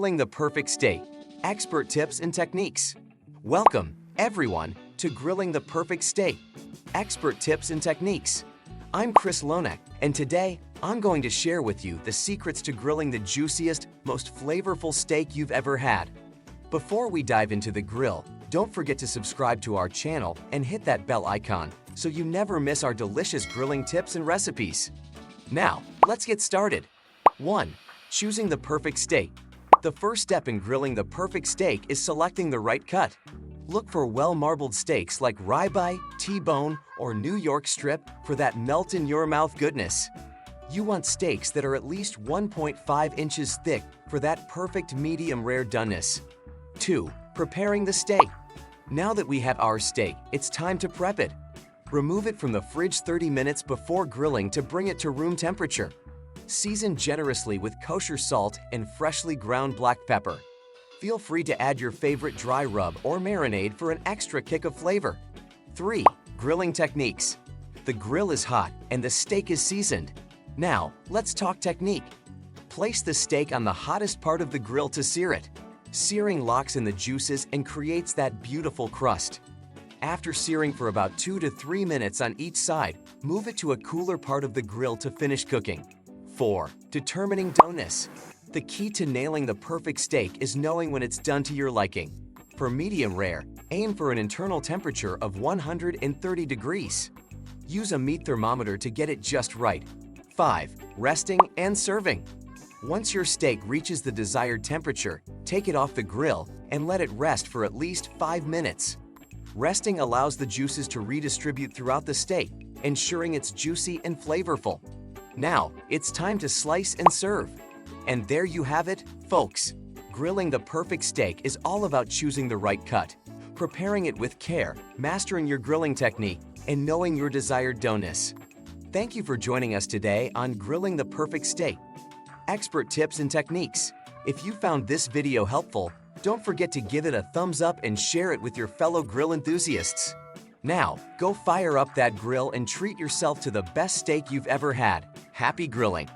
Grilling the Perfect Steak, Expert Tips and Techniques. Welcome, everyone, to Grilling the Perfect Steak, Expert Tips and Techniques. I'm Chris Lonek, and today I'm going to share with you the secrets to grilling the juiciest, most flavorful steak you've ever had. Before we dive into the grill, don't forget to subscribe to our channel and hit that bell icon so you never miss our delicious grilling tips and recipes. Now, let's get started. 1. Choosing the perfect steak. The first step in grilling the perfect steak is selecting the right cut. Look for well-marbled steaks like ribeye, T-bone, or New York strip for that melt-in-your-mouth goodness. You want steaks that are at least 1.5 inches thick for that perfect medium-rare doneness. 2. Preparing the steak. Now that we have our steak, it's time to prep it. Remove it from the fridge 30 minutes before grilling to bring it to room temperature. Season generously with kosher salt and freshly ground black pepper. Feel free to add your favorite dry rub or marinade for an extra kick of flavor. 3. Grilling techniques. The grill is hot and the steak is seasoned. Now, let's talk technique. Place the steak on the hottest part of the grill to sear it. Searing locks in the juices and creates that beautiful crust. After searing for about 2 to 3 minutes on each side, move it to a cooler part of the grill to finish cooking. 4. Determining doneness. The key to nailing the perfect steak is knowing when it's done to your liking. For medium rare, aim for an internal temperature of 130 degrees. Use a meat thermometer to get it just right. 5. Resting and serving. Once your steak reaches the desired temperature, take it off the grill and let it rest for at least 5 minutes. Resting allows the juices to redistribute throughout the steak, ensuring it's juicy and flavorful. Now, it's time to slice and serve. And there you have it, folks. Grilling the perfect steak is all about choosing the right cut, preparing it with care, mastering your grilling technique, and knowing your desired doneness. Thank you for joining us today on Grilling the Perfect Steak, Expert Tips and Techniques. If you found this video helpful, don't forget to give it a thumbs up and share it with your fellow grill enthusiasts. Now, go fire up that grill and treat yourself to the best steak you've ever had. Happy grilling!